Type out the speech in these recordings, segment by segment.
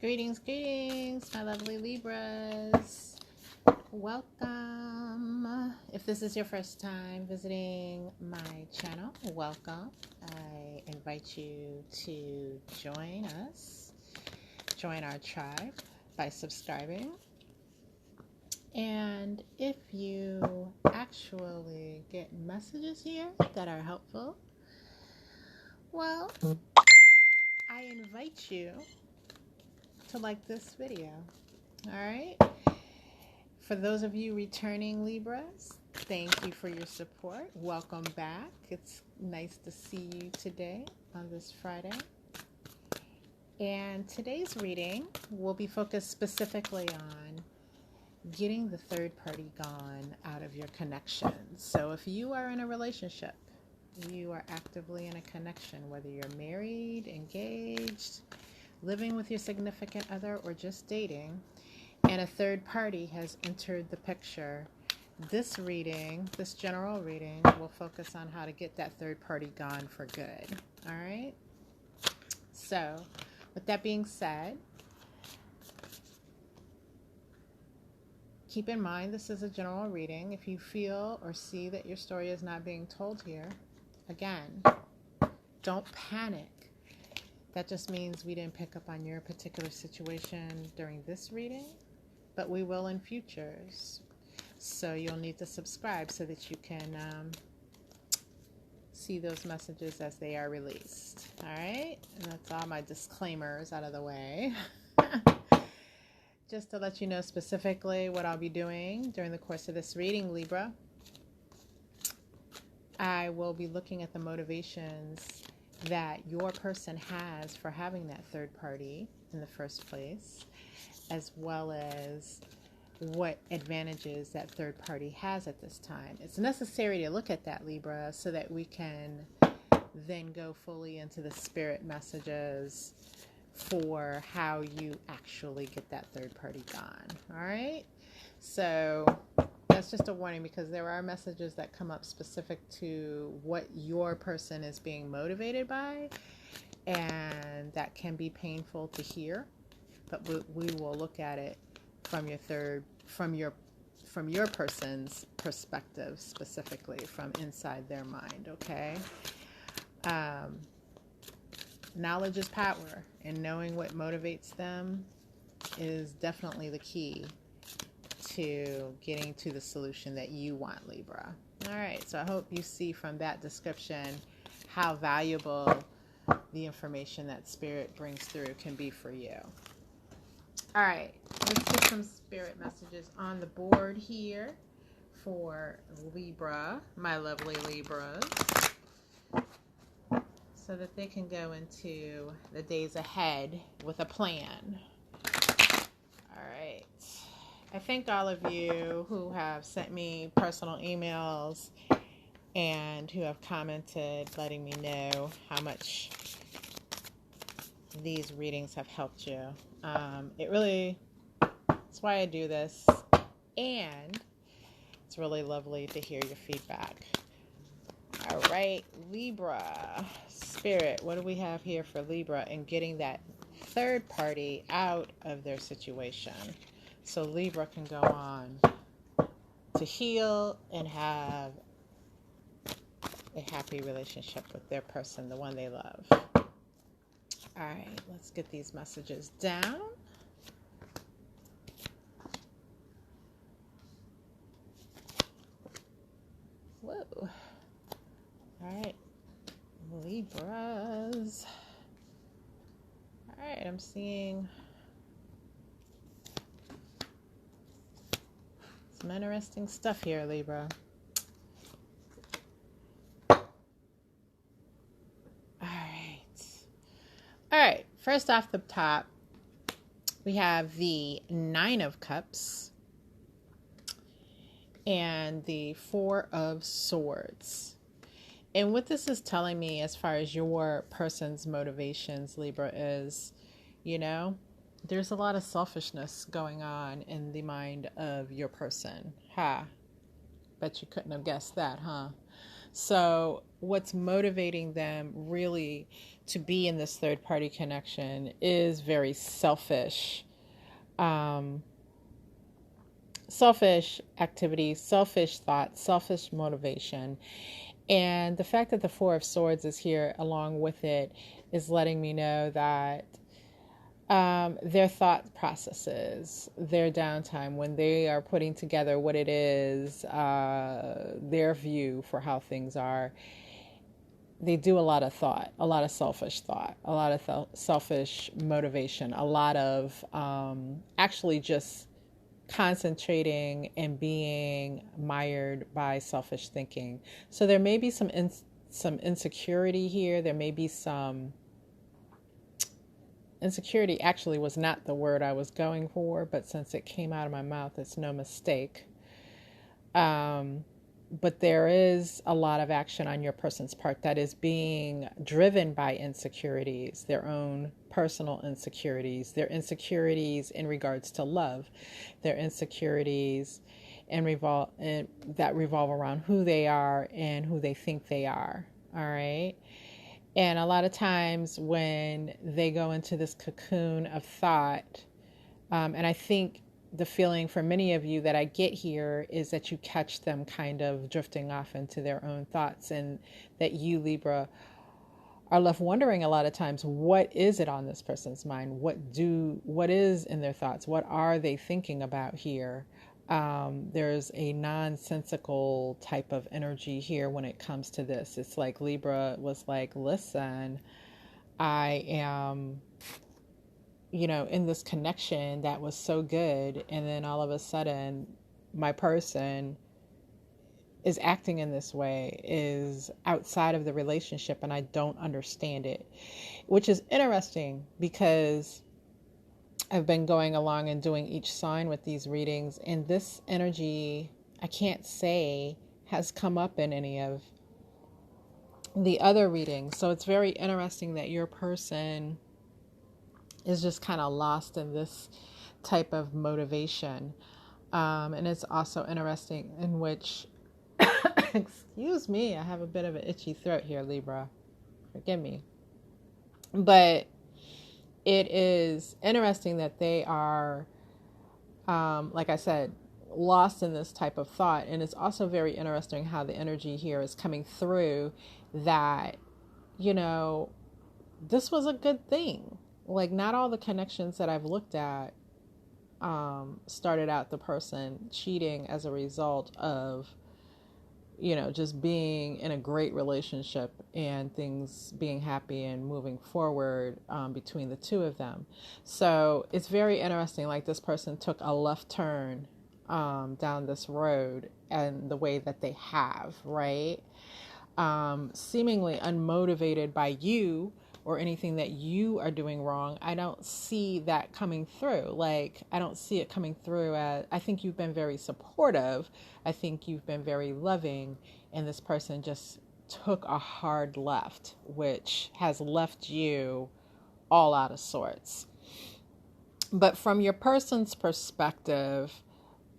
Greetings, my lovely Libras. Welcome. If this is your first time visiting my channel, welcome. I invite you to join us, join our tribe by subscribing. And if you actually get messages here that are helpful, well, I invite you to like this video. All right. For those of you returning Libras, thank you for your support. Welcome back. It's nice to see you today on this Friday. And today's reading will be focused specifically on getting the third party gone out of your connection. So if you are in a relationship, you are actively in a connection, whether you're married, engaged, living with your significant other, or just dating, and a third party has entered the picture, this reading, this general reading, will focus on how to get that third party gone for good. All right? So, with that being said, keep in mind this is a general reading. If you feel or see that your story is not being told here, again, don't panic. That just means we didn't pick up on your particular situation during this reading, but we will in futures. So you'll need to subscribe so that you can see those messages as they are released. All right? And that's all my disclaimers out of the way. Just to let you know specifically what I'll be doing during the course of this reading, Libra. I will be looking at the motivations that your person has for having that third party in the first place, as well as what advantages that third party has at this time. It's necessary to look at that, Libra, so that we can then go fully into the spirit messages for how you actually get that third party gone. All right? So that's just a warning, because there are messages that come up specific to what your person is being motivated by, and that can be painful to hear, but we will look at it from your person's perspective, specifically from inside their mind. Okay. Knowledge is power, and knowing what motivates them is definitely the key to getting to the solution that you want, Libra. All right, so I hope you see from that description how valuable the information that Spirit brings through can be for you. All right, let's get some Spirit messages on the board here for Libra, my lovely Libras, so that they can go into the days ahead with a plan. All right. I thank all of you who have sent me personal emails and who have commented letting me know how much these readings have helped you. That's why I do this, and it's really lovely to hear your feedback. All right, Libra, Spirit, what do we have here for Libra and getting that third party out of their situation, so Libra can go on to heal and have a happy relationship with their person, the one they love. All right, let's get these messages down. Whoa. All right, Libras. All right, I'm seeing some interesting stuff here, Libra. All right, first off the top, we have the Nine of Cups and the Four of Swords. And what this is telling me as far as your person's motivations, Libra, is, there's a lot of selfishness going on in the mind of your person. Bet you couldn't have guessed that, huh? So what's motivating them really to be in this third party connection is very selfish. Selfish activity, selfish thought, selfish motivation. And the fact that the Four of Swords is here along with it is letting me know that their thought processes, their downtime, when they are putting together what it is, their view for how things are, they do a lot of thought, a lot of selfish thought, a lot of selfish motivation, a lot of actually just concentrating and being mired by selfish thinking. So there may be some insecurity here. There may be some insecurity. Actually was not the word I was going for, but since it came out of my mouth, it's no mistake. But there is a lot of action on your person's part that is being driven by insecurities, their own personal insecurities, their insecurities in regards to love, their insecurities that revolve around who they are and who they think they are. All right. And a lot of times when they go into this cocoon of thought, and I think the feeling for many of you that I get here is that you catch them kind of drifting off into their own thoughts, and that you, Libra, are left wondering a lot of times, what is it on this person's mind? What is in their thoughts? What are they thinking about here? There's a nonsensical type of energy here when it comes to this. It's like Libra was like, listen, I am, in this connection that was so good, and then all of a sudden my person is acting in this way, is outside of the relationship, and I don't understand it, which is interesting because I've been going along and doing each sign with these readings, and this energy, I can't say has come up in any of the other readings. So it's very interesting that your person is just kind of lost in this type of motivation. And it's also interesting in which, excuse me, I have a bit of an itchy throat here, Libra. Forgive me. But it is interesting that they are, like I said, lost in this type of thought. And it's also very interesting how the energy here is coming through that, this was a good thing. Like, not all the connections that I've looked at started out the person cheating as a result of, just being in a great relationship and things being happy and moving forward between the two of them. So it's very interesting. Like, this person took a left turn down this road, and the way that they have, right? Seemingly unmotivated by you or anything that you are doing wrong. I don't see that coming through. Like, I don't see it coming through as, I think you've been very supportive. I think you've been very loving, and this person just took a hard left, which has left you all out of sorts. But from your person's perspective,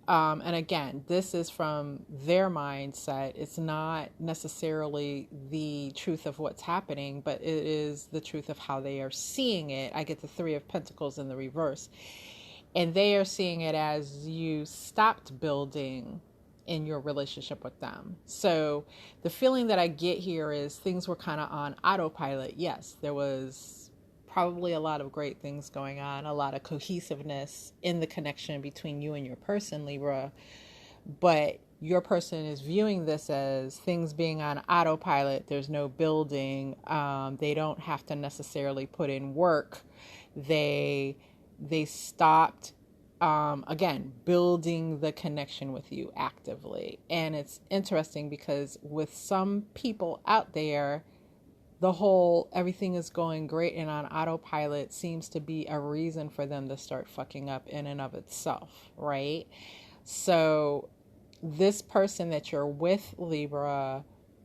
and again, this is from their mindset. It's not necessarily the truth of what's happening, but it is the truth of how they are seeing it. I get the Three of Pentacles in the reverse. And they are seeing it as you stopped building in your relationship with them. So the feeling that I get here is things were kind of on autopilot. Yes, there was probably a lot of great things going on, a lot of cohesiveness in the connection between you and your person, Libra. But your person is viewing this as things being on autopilot. There's no building. They don't have to necessarily put in work. They stopped, again, building the connection with you actively. And it's interesting because with some people out there, the whole everything is going great and on autopilot seems to be a reason for them to start fucking up in and of itself, right? So this person that you're with, Libra,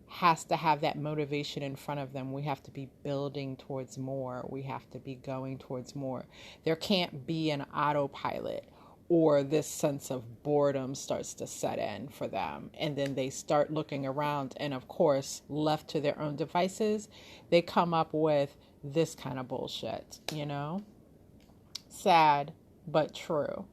has to have that motivation in front of them. We have to be building towards more. We have to be going towards more. There can't be an autopilot, or this sense of boredom starts to set in for them. And then they start looking around, and of course, left to their own devices, they come up with this kind of bullshit, you know? Sad, but true.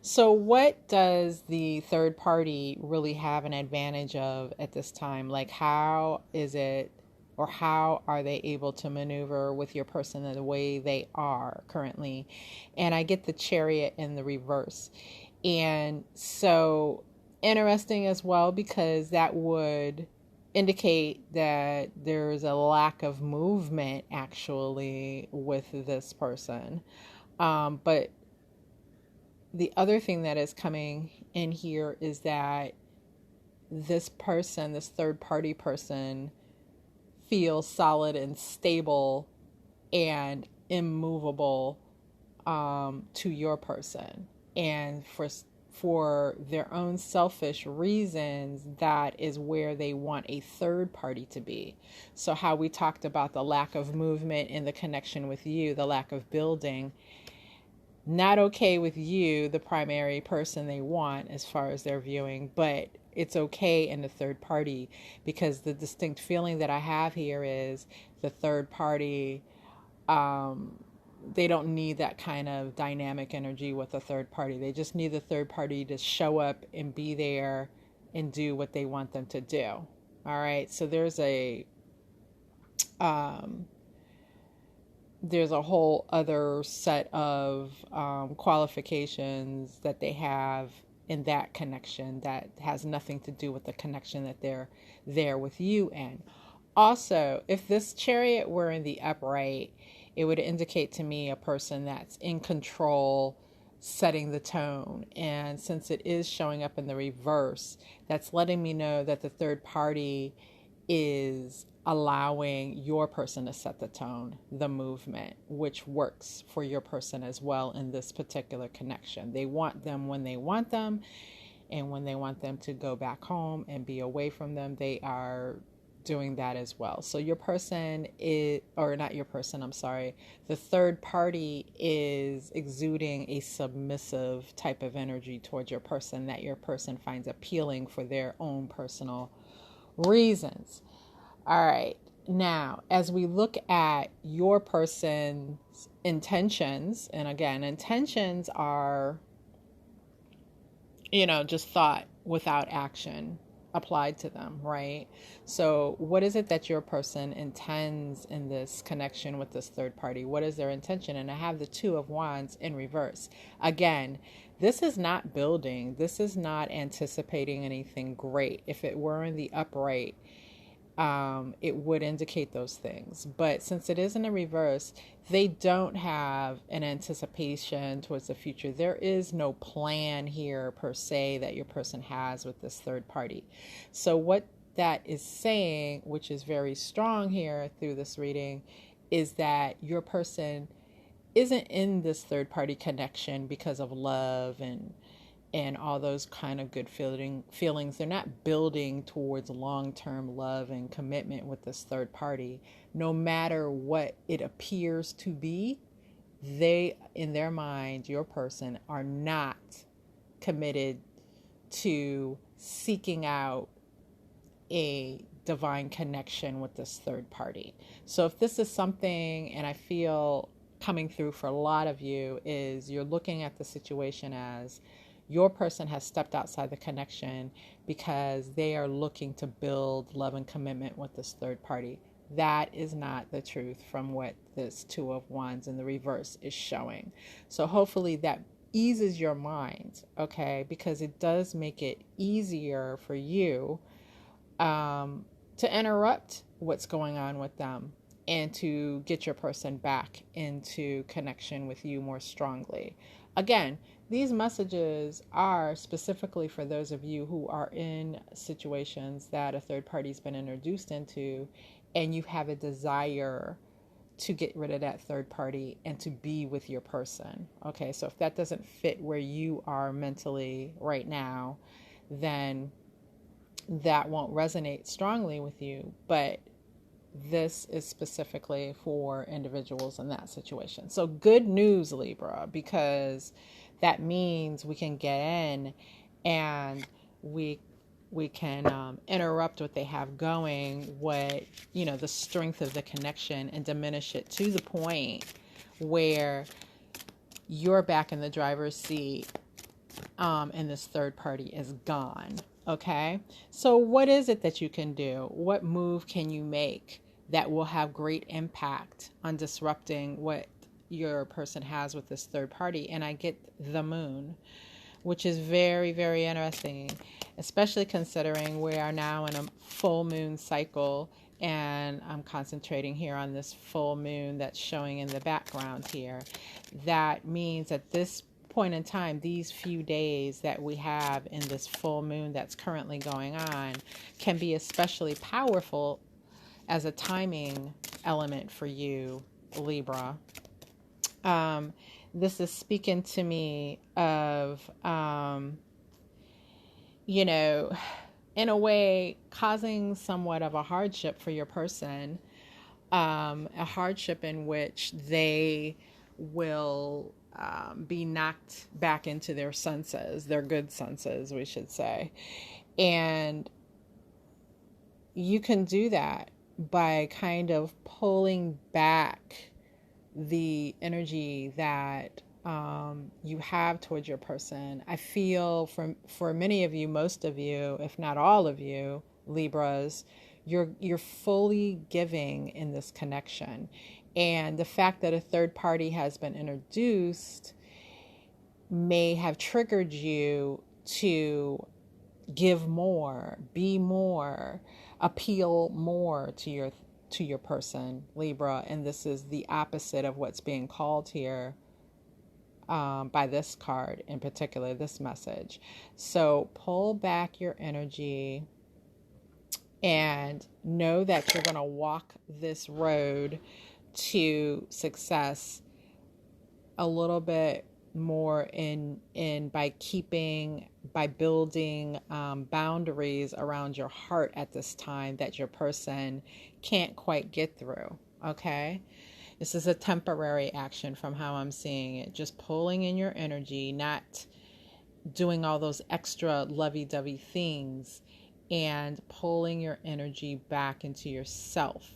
So what does the third party really have an advantage of at this time? Like, how is it, or how are they able to maneuver with your person in the way they are currently? And I get the Chariot in the reverse. And so interesting as well, because that would indicate that there's a lack of movement actually with this person. But the other thing that is coming in here is that this person, this third party person, feels solid and stable and immovable to your person. And for their own selfish reasons, that is where they want a third party to be. So how we talked about the lack of movement in the connection with you, the lack of building, not okay with you, the primary person they want as far as their viewing, but it's okay in the third party, because the distinct feeling that I have here is the third party, they don't need that kind of dynamic energy with a third party. They just need the third party to show up and be there and do what they want them to do. All right. So there's a whole other set of qualifications that they have in that connection that has nothing to do with the connection that they're there with you in. Also, if this Chariot were in the upright, it would indicate to me a person that's in control, setting the tone. And since it is showing up in the reverse, that's letting me know that the third party is allowing your person to set the tone, the movement, which works for your person as well in this particular connection. They want them when they want them, and when they want them to go back home and be away from them, they are doing that as well. So your person is, or not your person, I'm sorry, the third party is exuding a submissive type of energy towards your person that your person finds appealing for their own personal reasons. All right. Now, as we look at your person's intentions, and again, intentions are, just thought without action applied to them, right? So what is it that your person intends in this connection with this third party? What is their intention? And I have the Two of Wands in reverse. Again, this is not building. This is not anticipating anything great. If it were in the upright, it would indicate those things. But since it is in the reverse, they don't have an anticipation towards the future. There is no plan here per se that your person has with this third party. So what that is saying, which is very strong here through this reading, is that your person isn't in this third party connection because of love and all those kind of good feelings. They're not building towards long-term love and commitment with this third party. No matter what it appears to be, they, in their mind, your person, are not committed to seeking out a divine connection with this third party. So if this is something, and I feel coming through for a lot of you, is you're looking at the situation as your person has stepped outside the connection because they are looking to build love and commitment with this third party. That is not the truth from what this Two of Wands in the reverse is showing. So hopefully that eases your mind, okay? Because it does make it easier for you to interrupt what's going on with them and to get your person back into connection with you more strongly. Again, these messages are specifically for those of you who are in situations that a third party's been introduced into, and you have a desire to get rid of that third party and to be with your person. Okay, so if that doesn't fit where you are mentally right now, then that won't resonate strongly with you. But this is specifically for individuals in that situation. So good news, Libra, because that means we can get in and we can interrupt what they have going, what, the strength of the connection, and diminish it to the point where you're back in the driver's seat, and this third party is gone. Okay. So what is it that you can do? What move can you make that will have great impact on disrupting what your person has with this third party? And I get the moon, which is very, very interesting, especially considering we are now in a full moon cycle. And I'm concentrating here on this full moon that's showing in the background here. That means at this point in time, these few days that we have in this full moon that's currently going on can be especially powerful as a timing element for you, Libra. This is speaking to me of, in a way, causing somewhat of a hardship for your person, a hardship in which they will be knocked back into their senses, their good senses, we should say. And you can do that by kind of pulling back the energy that you have towards your person. I feel for many of you, most of you, if not all of you, Libras, you're fully giving in this connection. And the fact that a third party has been introduced may have triggered you to give more, be more, appeal more to your person, Libra. And this is the opposite of what's being called here by this card in particular, this message. So pull back your energy and know that you're going to walk this road to success a little bit more by building boundaries around your heart at this time that your person can't quite get through. Okay, this is a temporary action from how I'm seeing it. Just pulling in your energy, not doing all those extra lovey-dovey things, and pulling your energy back into yourself,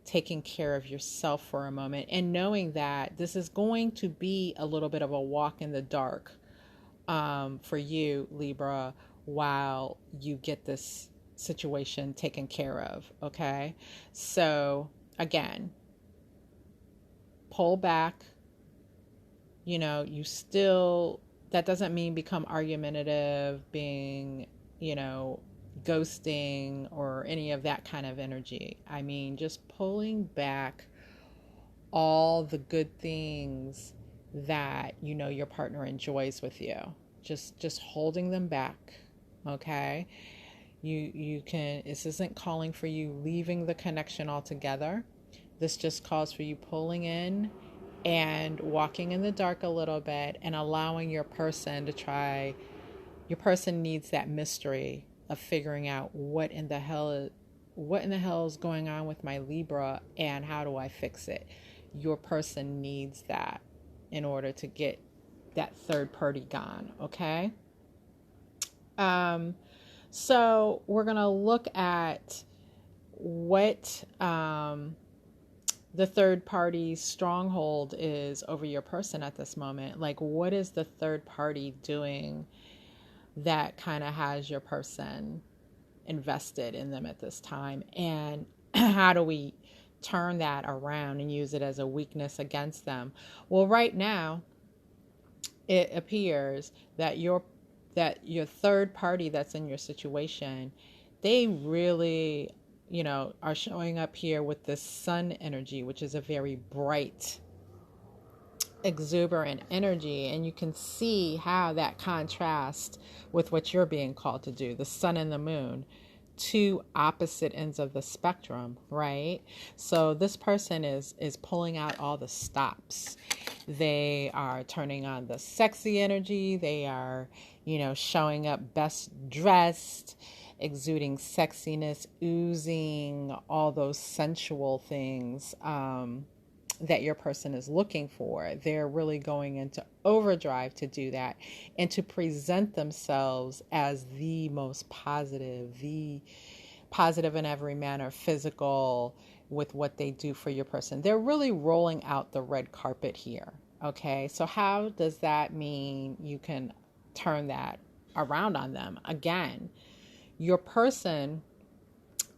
taking care of yourself for a moment, and knowing that this is going to be a little bit of a walk in the dark for you, Libra, while you get this situation taken care of. Okay, so again, pull back. You still, that doesn't mean become argumentative, being, ghosting or any of that kind of energy. I mean, just pulling back all the good things that your partner enjoys with you. Just holding them back. Okay? You can, this isn't calling for you leaving the connection altogether. This just calls for you pulling in and walking in the dark a little bit and allowing your person to try. Your person needs that mystery of figuring out what in the hell is going on with my Libra and how do I fix it. Your person needs that in order to get that third party gone. Okay. So we're going to look at what the third party's stronghold is over your person at this moment. Like, what is the third party doing that kind of has your person invested in them at this time? And how do we turn that around and use it as a weakness against them? Well, right now, it appears that your third party that's in your situation, they really, are showing up here with this sun energy, which is a very bright, exuberant energy. And you can see how that contrasts with what you're being called to do, the sun and the moon, two opposite ends of the spectrum, right? So this person is pulling out all the stops. They are turning on the sexy energy. They are, showing up best dressed, exuding sexiness, oozing all those sensual things. that your person is looking for. They're really going into overdrive to do that and to present themselves as the most positive, the positive in every manner, physical with what they do for your person. They're really rolling out the red carpet here. Okay, so how does that mean you can turn that around on them? Again, your person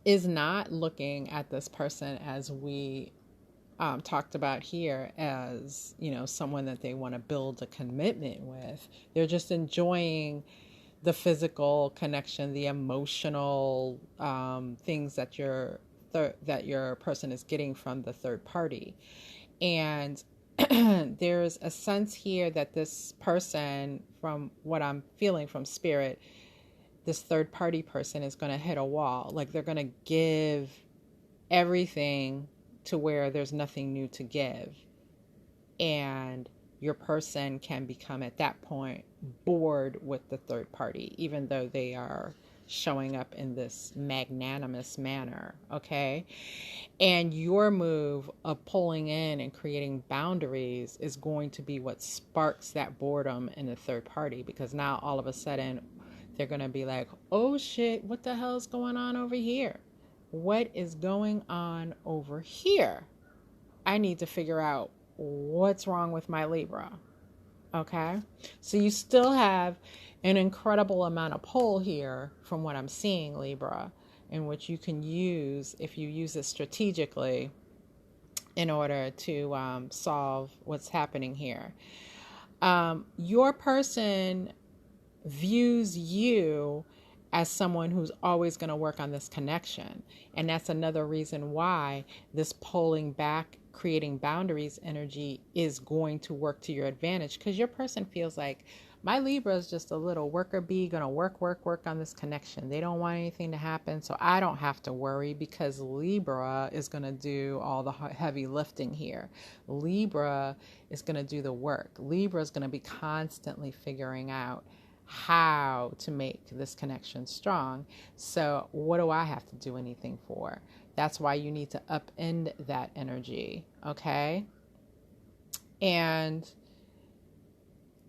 is not looking at this person as we talked about here as, someone that they want to build a commitment with. They're just enjoying the physical connection, the emotional things that that your person is getting from the third party. And there's a sense here that this person, from what I'm feeling from spirit, this third party person is going to hit a wall. Like they're going to give everything to where there's nothing new to give. And your person can become at that point bored with the third party, even though they are showing up in this magnanimous manner. Okay. And your move of pulling in and creating boundaries is going to be what sparks that boredom in the third party, because now all of a sudden they're going to be like, oh shit, what the hell is going on over here? What is going on over here? I need to figure out what's wrong with my Libra. Okay. So you still have an incredible amount of pull here from what I'm seeing, Libra, in which you can use, if you use it strategically, in order to solve what's happening here. Your person views you as someone who's always going to work on this connection. And that's another reason why this pulling back, creating boundaries energy is going to work to your advantage, because your person feels like, my Libra is just a little worker bee, going to work on this connection. They don't want anything to happen, so I don't have to worry, because Libra is going to do all the heavy lifting here. Libra is going to do the work. Libra is going to be constantly figuring out how to make this connection strong. So what do I have to do anything for? That's why you need to upend that energy. Okay. And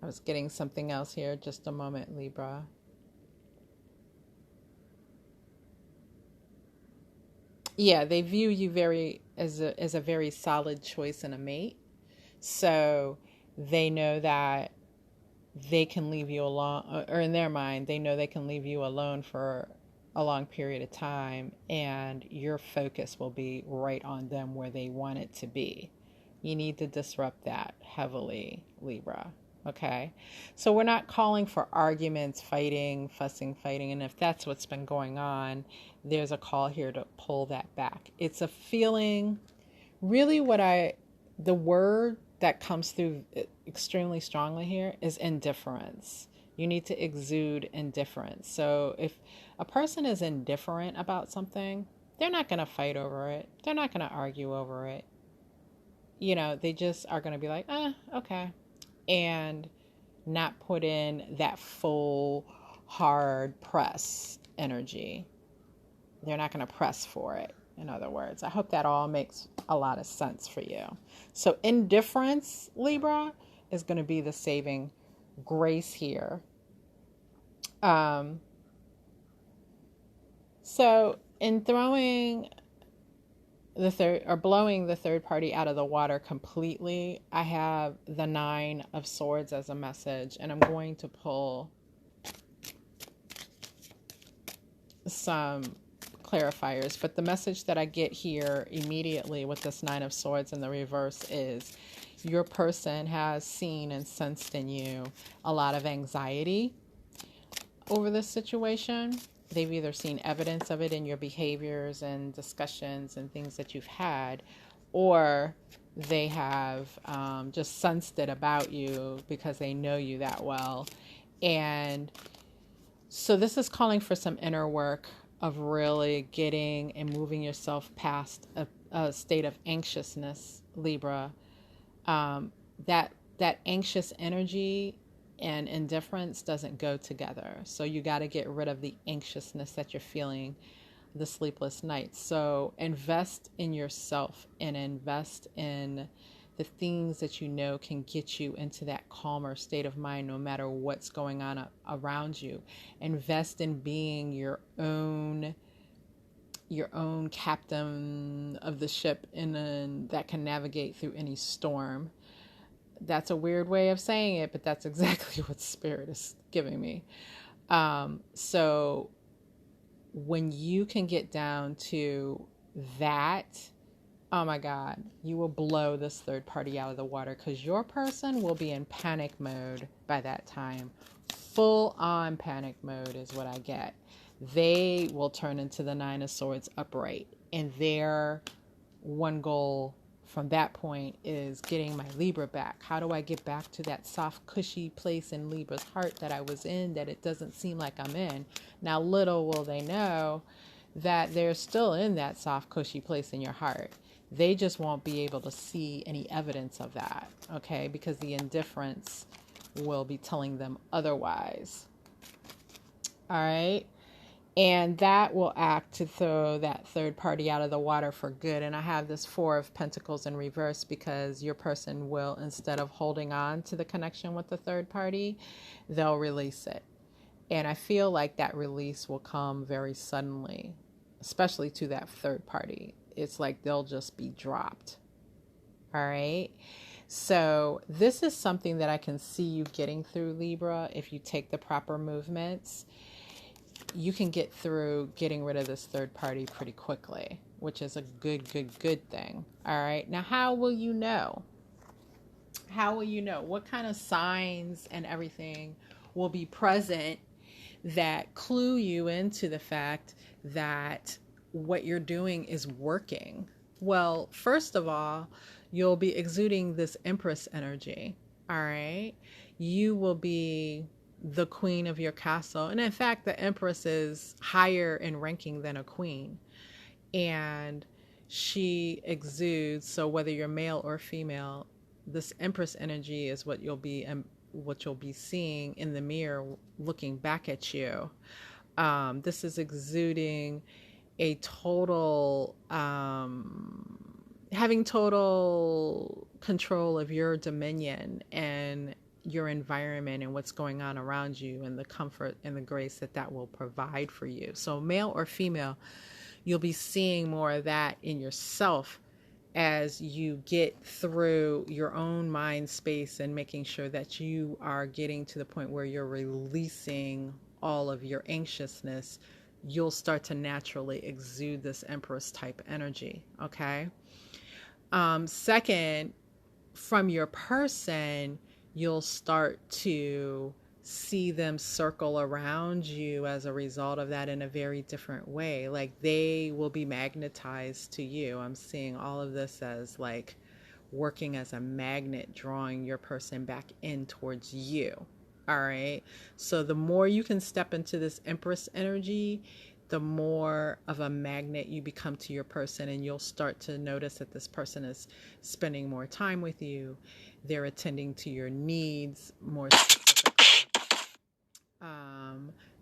I was getting something else here. Just a moment, Libra. Yeah, they view you as a very solid choice and a mate. So they know that they can leave you alone, or in their mind, they know they can leave you alone for a long period of time, and your focus will be right on them where they want it to be. You need to disrupt that heavily, Libra. Okay. So we're not calling for arguments, fighting, fussing, fighting. And if that's what's been going on, there's a call here to pull that back. It's a feeling, really the word that comes through extremely strongly here is indifference. You need to exude indifference. So if a person is indifferent about something, they're not going to fight over it. They're not going to argue over it. They just are going to be like, okay. And not put in that full hard press energy. They're not going to press for it. In other words, I hope that all makes a lot of sense for you. So indifference, Libra, is going to be the saving grace here. So in throwing blowing the third party out of the water completely, I have the 9 of Swords as a message, and I'm going to pull some clarifiers. But the message that I get here immediately with this 9 of Swords in the reverse is your person has seen and sensed in you a lot of anxiety over this situation. They've either seen evidence of it in your behaviors and discussions and things that you've had, or they have just sensed it about you because they know you that well. And so this is calling for some inner work of really getting and moving yourself past a state of anxiousness, Libra. That anxious energy and indifference doesn't go together. So you got to get rid of the anxiousness that you're feeling the sleepless nights. So invest in yourself and invest in the things that you know can get you into that calmer state of mind no matter what's going on around you. Invest in being your own captain of the ship that can navigate through any storm. That's a weird way of saying it, but that's exactly what Spirit is giving me. So when you can get down to that, oh my God, you will blow this third party out of the water, because your person will be in panic mode by that time. Full on panic mode is what I get. They will turn into the Nine of Swords upright, and their one goal from that point is getting my Libra back. How do I get back to that soft, cushy place in Libra's heart that I was in, that it doesn't seem like I'm in? Now, little will they know that they're still in that soft, cushy place in your heart. They just won't be able to see any evidence of that, okay? Because the indifference will be telling them otherwise. All right? And that will act to throw that third party out of the water for good. And I have this Four of Pentacles in reverse, because your person will, instead of holding on to the connection with the third party, they'll release it. And I feel like that release will come very suddenly, especially to that third party. It's like they'll just be dropped. All right. So this is something that I can see you getting through, Libra. If you take the proper movements, you can get through getting rid of this third party pretty quickly, which is a good thing. All right. Now, how will you know? How will you know? What kind of signs and everything will be present that clue you into the fact that what you're doing is working? Well, first of all, you'll be exuding this Empress energy. All right. You will be the queen of your castle. And in fact, the Empress is higher in ranking than a queen. And she exudes, so whether you're male or female, this Empress energy is what you'll be seeing in the mirror looking back at you. This is exuding a total, having total control of your dominion and your environment and what's going on around you, and the comfort and the grace that will provide for you. So male or female, you'll be seeing more of that in yourself as you get through your own mind space and making sure that you are getting to the point where you're releasing all of your anxiousness. You'll start to naturally exude this Empress type energy. Okay. Second, from your person, you'll start to see them circle around you as a result of that in a very different way. Like they will be magnetized to you. I'm seeing all of this as like working as a magnet, drawing your person back in towards you. All right. So the more you can step into this Empress energy, the more of a magnet you become to your person, and you'll start to notice that this person is spending more time with you. They're attending to your needs more specifically.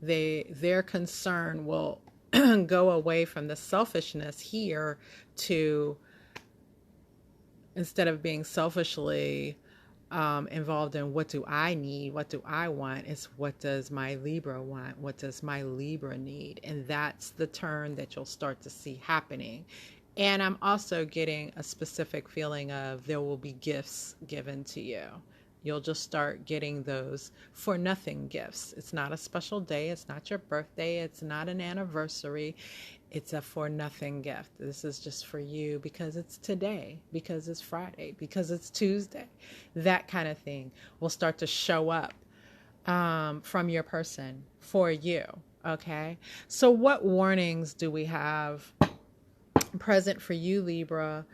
Their concern will go away from the selfishness here to, instead of being selfishly involved in what do I need, what do I want, it's what does my Libra want, what does my Libra need. And that's the turn that you'll start to see happening. And I'm also getting a specific feeling of there will be gifts given to you. You'll just start getting those for nothing gifts. It's not a special day. It's not your birthday. It's not an anniversary. It's a for nothing gift. This is just for you because it's today, because it's Friday, because it's Tuesday. That kind of thing will start to show up from your person for you. Okay. So what warnings do we have present for you, Libra,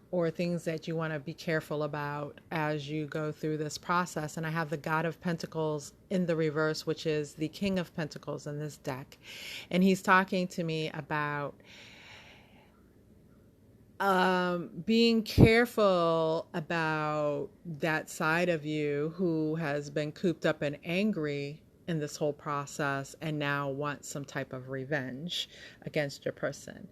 or things that you want to be careful about as you go through this process? And I have the God of Pentacles in the reverse, which is the King of Pentacles in this deck. And he's talking to me about being careful about that side of you who has been cooped up and angry in this whole process and now want some type of revenge against your person.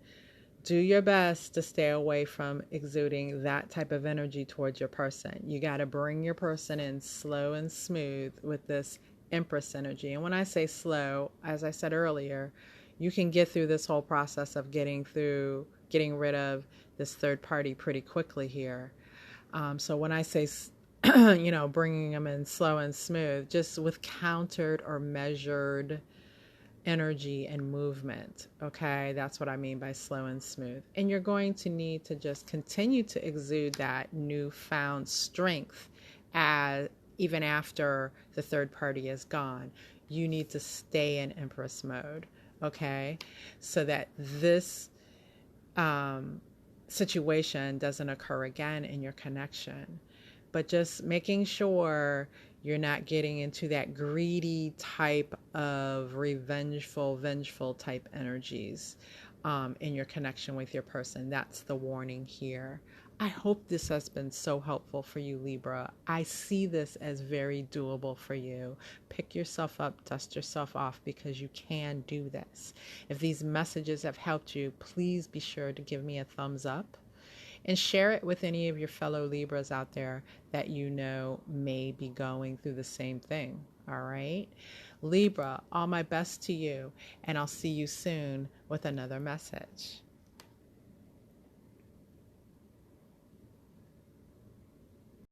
Do your best to stay away from exuding that type of energy towards your person. You got to bring your person in slow and smooth with this Empress energy. And when I say slow, as I said earlier, you can get through this whole process of getting rid of this third party pretty quickly here. So when I say, bringing them in slow and smooth, just with countered or measured energy and movement. Okay, that's what I mean by slow and smooth. And you're going to need to just continue to exude that newfound strength even after the third party is gone. You need to stay in Empress mode. Okay, so that this situation doesn't occur again in your connection. But just making sure you're not getting into that greedy type of vengeful type energies in your connection with your person. That's the warning here. I hope this has been so helpful for you, Libra. I see this as very doable for you. Pick yourself up, dust yourself off, because you can do this. If these messages have helped you, please be sure to give me a thumbs up and share it with any of your fellow Libras out there that you know may be going through the same thing. All right? Libra, all my best to you, and I'll see you soon with another message.